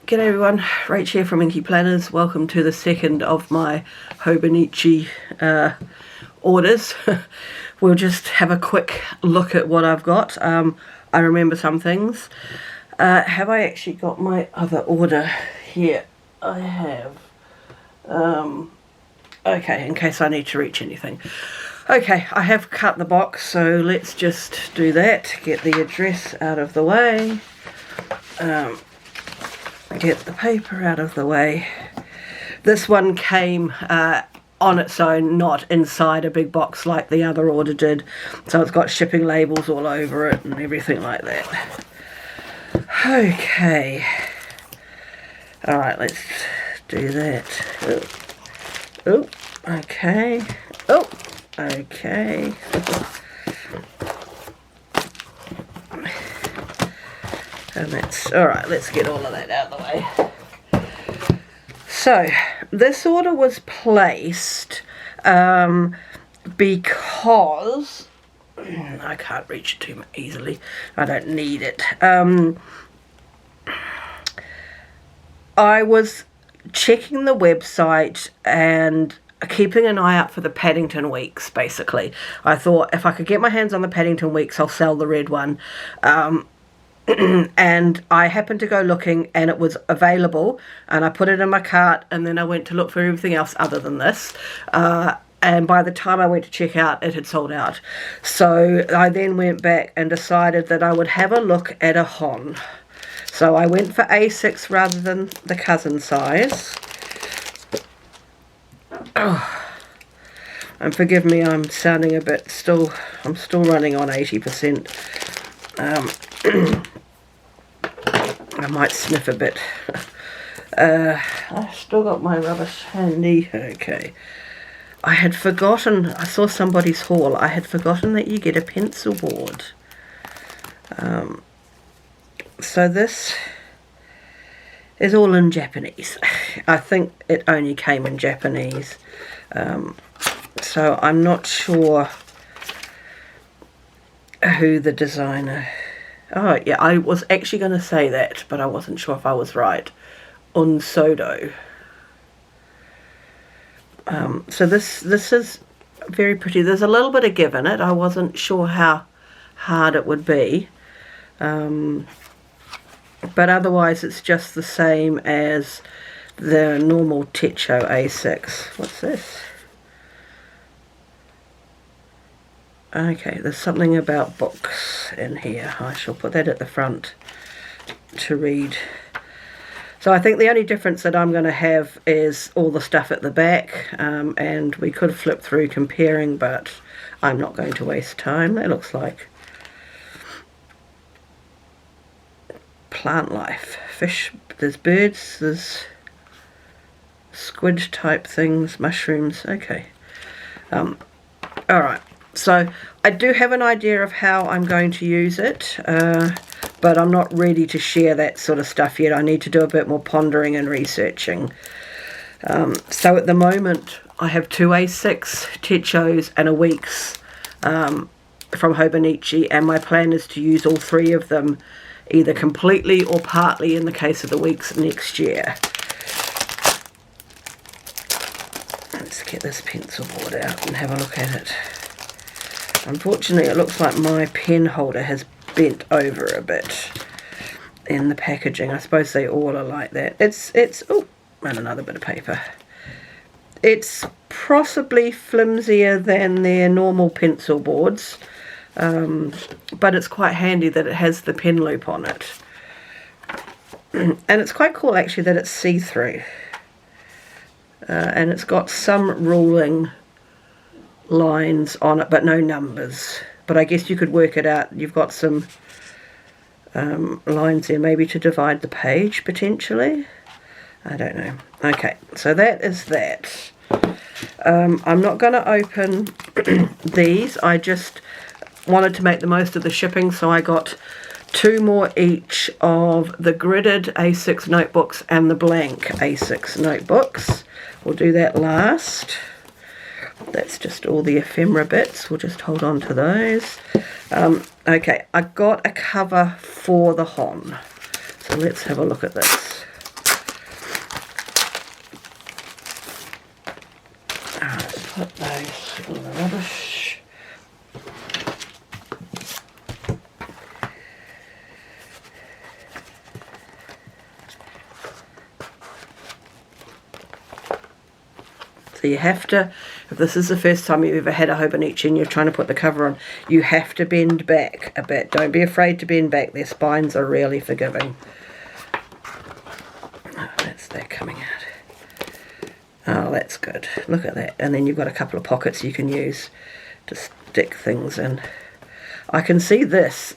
G'day everyone, Rach here from Inky Planners. Welcome to the second of my Hobonichi orders. We'll just have a quick look at what I've got. I remember some things. Have I actually got my other order here? I have. Okay, in case I need to reach anything. Okay, I have cut the box, so let's just do that. Get the address out of the way. Get the paper out of the way. This one came on its own, not inside a big box like the other order did. So it's got shipping labels all over it and everything like that. Okay. Alright, let's do that. Oh, okay. Oh, okay. And that's alright, let's get all of that out of the way. So, this order was placed because I can't reach it too easily. I don't need it. I was checking the website and keeping an eye out for the Paddington Weeks, basically. I thought if I could get my hands on the Paddington Weeks, I'll sell the red one. And I happened to go looking and it was available and I put it in my cart, and then I went to look for everything else other than this, and by the time I went to check out, it had sold out. So I then went back and decided that I would have a look at a Hon. So I went for A6 rather than the cousin size. Oh, and forgive me, I'm sounding a bit I'm still running on 80%. I might sniff a bit. I've still got my rubbish handy. Okay. I had forgotten, I saw somebody's haul, I had forgotten that you get a pencil board. So this is all in Japanese. I think it only came in Japanese. So I'm not sure who the designer... Oh, yeah, I was actually going to say that, but I wasn't sure if I was right. Unsodo. So this is very pretty. There's a little bit of give in it. I wasn't sure how hard it would be. But otherwise it's just the same as the normal Techo A6. What's this? Okay, there's something about books in here. I shall put that at the front to read. So I think the only difference that I'm going to have is all the stuff at the back, and we could flip through comparing, but I'm not going to waste time. That looks like plant life. Fish, there's birds, there's squid type things, mushrooms. Okay. Alright. So I do have an idea of how I'm going to use it, but I'm not ready to share that sort of stuff yet. I need to do a bit more pondering and researching. So at the moment I have two A6 Techos and a Weeks from Hobonichi, and my plan is to use all three of them either completely or partly in the case of the Weeks next year. Let's get this pencil board out and have a look at it. Unfortunately, it looks like my pen holder has bent over a bit in the packaging. I suppose they all are like that. It's oh, and another bit of paper. It's possibly flimsier than their normal pencil boards, but it's quite handy that it has the pen loop on it. And it's quite cool actually that it's see-through. And it's got some ruling lines on it, but no numbers. But I guess you could work it out. You've got some lines there maybe to divide the page potentially. I don't know. Okay, so that is that. I'm not going to open these. I just wanted to make the most of the shipping, so I got two more each of the gridded A6 notebooks and the blank A6 notebooks. We'll do that last. That's just all the ephemera bits. We'll just hold on to those. Okay, I got a cover for the Hon. So let's have a look at this. put those in the rubbish. So you have to, if this is the first time you've ever had a Hobonichi and you're trying to put the cover on, you have to bend back a bit. Don't be afraid to bend back. Their spines are really forgiving. Oh, that's that coming out. Oh, that's good. Look at that. And then you've got a couple of pockets you can use to stick things in. I can see this,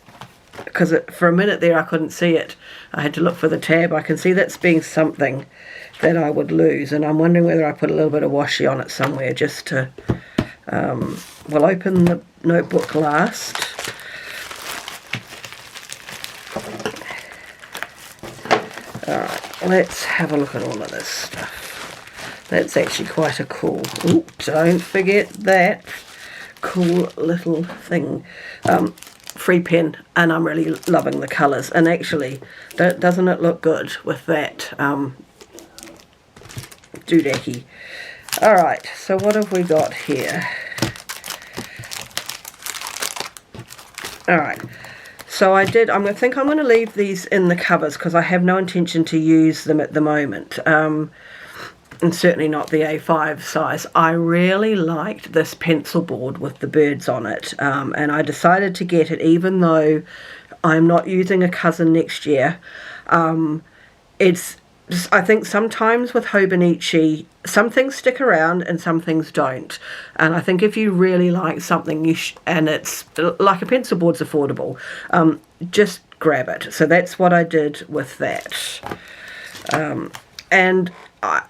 because for a minute there I couldn't see it. I had to look for the tab. I can see that's being something that I would lose, and I'm wondering whether I put a little bit of washi on it somewhere just to, we'll open the notebook last. Alright, let's have a look at all of this stuff. That's actually quite a cool, ooh, don't forget that cool little thing. Free pen, and I'm really loving the colours, and actually doesn't it look good with that doodacky. Alright, so what have we got here? Alright, so I think I'm going to leave these in the covers because I have no intention to use them at the moment, and certainly not the A5 size. I really liked this pencil board with the birds on it, and I decided to get it even though I'm not using a cousin next year. I think sometimes with Hobonichi, some things stick around and some things don't. And I think if you really like something, and it's like a pencil board's affordable, just grab it. So that's what I did with that. And I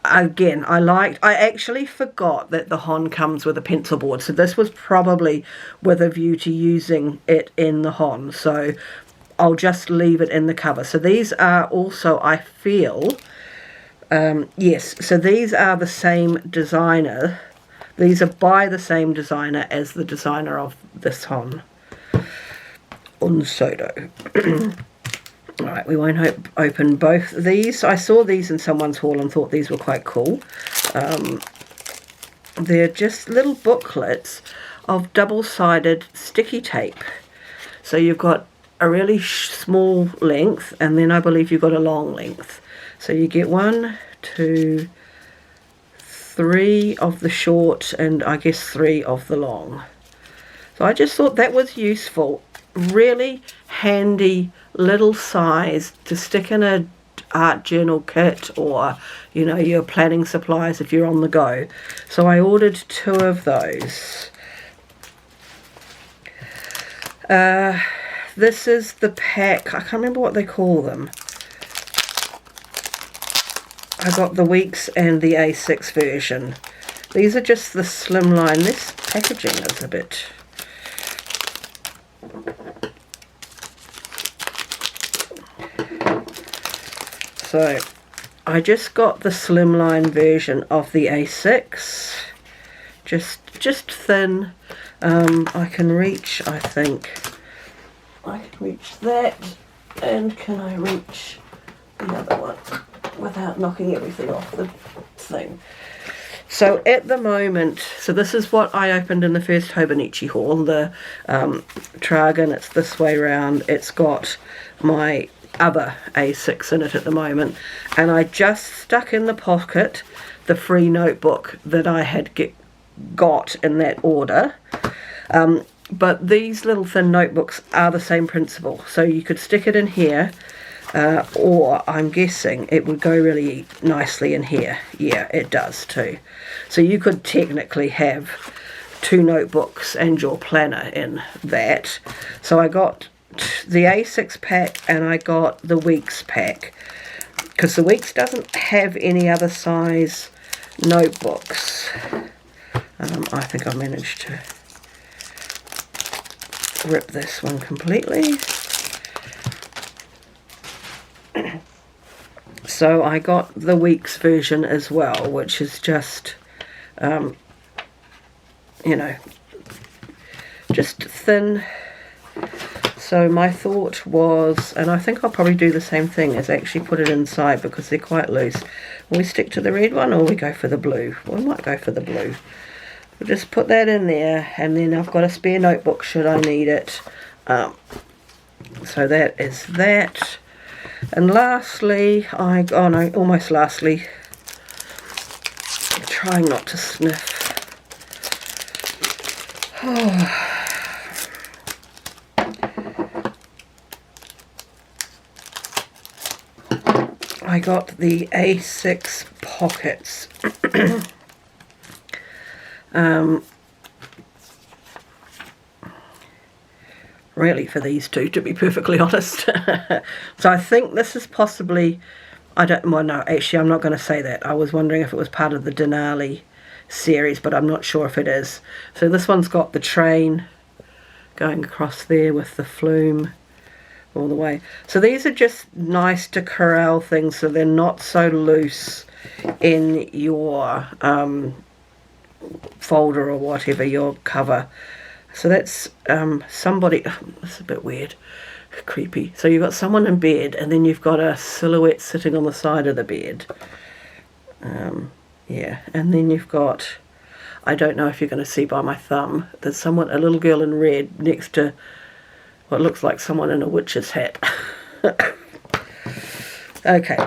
actually forgot that the Hon comes with a pencil board. So this was probably with a view to using it in the Hon. So I'll just leave it in the cover. So these are also, I feel, yes, so these are the same designer. These are by the same designer as the designer of this Hon. Unsodo. Alright, we won't open both these. I saw these in someone's haul and thought these were quite cool. They're just little booklets of double-sided sticky tape. So you've got a really small length, and then I believe you've got a long length. So you get 1, 2, 3 of the short, and I guess 3 of the long. So I just thought that was useful. Really handy little size to stick in a art journal kit, or you know, your planning supplies if you're on the go. So I ordered 2 of those. This is the pack. I can't remember what they call them. I got the Weeks and the A6 version. These are just the slimline. This packaging is a bit... So I just got the slimline version of the A6. Just thin. I can reach, I think... I can reach that, and can I reach the other one without knocking everything off the thing? So at the moment, so this is what I opened in the first Hobonichi haul, the Tragan. It's this way round. It's got my other A6 in it at the moment, and I just stuck in the pocket the free notebook that I had got in that order. But these little thin notebooks are the same principle. So you could stick it in here, or I'm guessing it would go really nicely in here. Yeah, it does too. So you could technically have 2 notebooks and your planner in that. So I got the A6 pack and I got the Weeks pack, because the Weeks doesn't have any other size notebooks. I think I managed to rip this one completely. So I got the Weeks version as well, which is just, you know, just thin. So my thought was, and I think I'll probably do the same thing, is actually put it inside because they're quite loose. Will we stick to the red one or we go for the blue? We might go for the blue. We'll just put that in there, and then I've got a spare notebook should I need it. So that is that. And lastly, almost lastly, I'm trying not to sniff. I got the A6 pockets. Really for these two, to be perfectly honest. So I think this is possibly, no, actually I'm not going to say that. I was wondering if it was part of the Denali series, but I'm not sure if it is. So this one's got the train going across there with the flume all the way. So these are just nice to corral things so they're not so loose in your folder or whatever, your cover. So that's somebody, that's a bit weird, creepy. So you've got someone in bed, and then you've got a silhouette sitting on the side of the bed. Yeah, and then you've got, I don't know if you're going to see by my thumb, there's someone, a little girl in red next to what looks like someone in a witch's hat. Okay,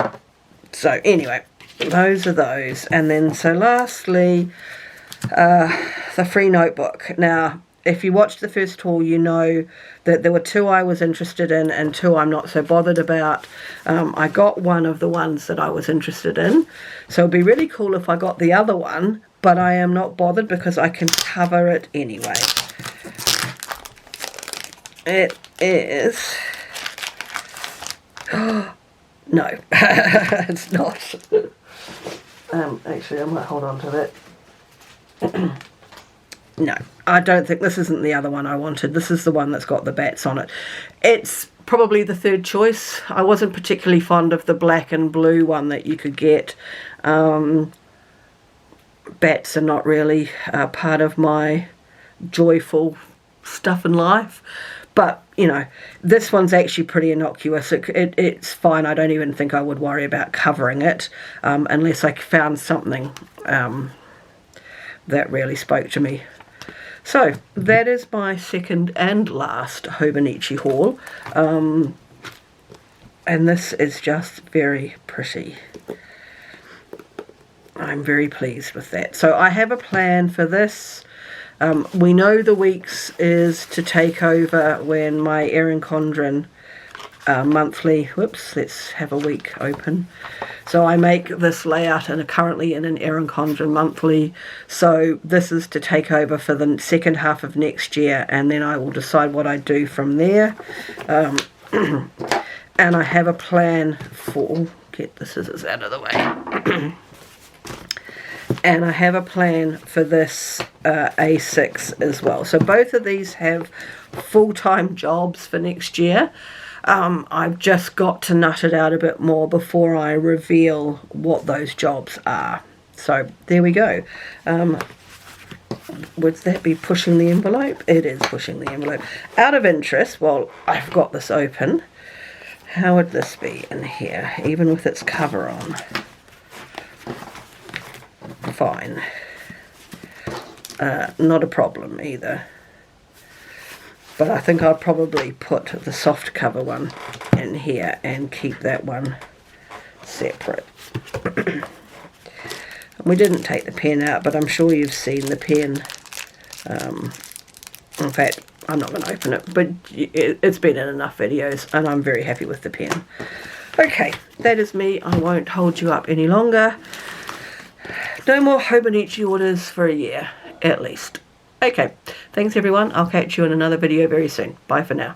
so anyway, those are those. And then so lastly, the free notebook. Now, if you watched the first haul, you know that there were two I was interested in and two I'm not so bothered about. I got one of the ones that I was interested in, so it'd be really cool if I got the other one, but I am not bothered because I can cover it anyway. It is... no, it's not. Actually, I might hold on to that. No, I don't think, this isn't the other one I wanted. This is the one that's got the bats on it. It's probably the third choice. I wasn't particularly fond of the black and blue one that you could get. Bats are not really part of my joyful stuff in life. But, you know, this one's actually pretty innocuous. It's fine. I don't even think I would worry about covering it unless I found something that really spoke to me. So, that is my second and last Hobonichi haul. And this is just very pretty. I'm very pleased with that. So, I have a plan for this. We know the weeks is to take over when my Erin Condren monthly, whoops, let's have a week open. So I make this layout and are currently in an Erin Condren monthly. So this is to take over for the second half of next year, and then I will decide what I do from there. And I have a plan for, get the scissors out of the way. And I have a plan for this A6 as well. So both of these have full-time jobs for next year. I've just got to nut it out a bit more before I reveal what those jobs are. So there we go. Would that be pushing the envelope? It is pushing the envelope. Out of interest, while I've got this open, how would this be in here, even with its cover on? Fine. Not a problem either. But I think I'll probably put the soft cover one in here and keep that one separate. We didn't take the pen out, but I'm sure you've seen the pen. In fact, I'm not going to open it, but it's been in enough videos, and I'm very happy with the pen. Okay, that is me. I won't hold you up any longer. No more Hobonichi orders for a year, at least. Okay, thanks everyone. I'll catch you in another video very soon. Bye for now.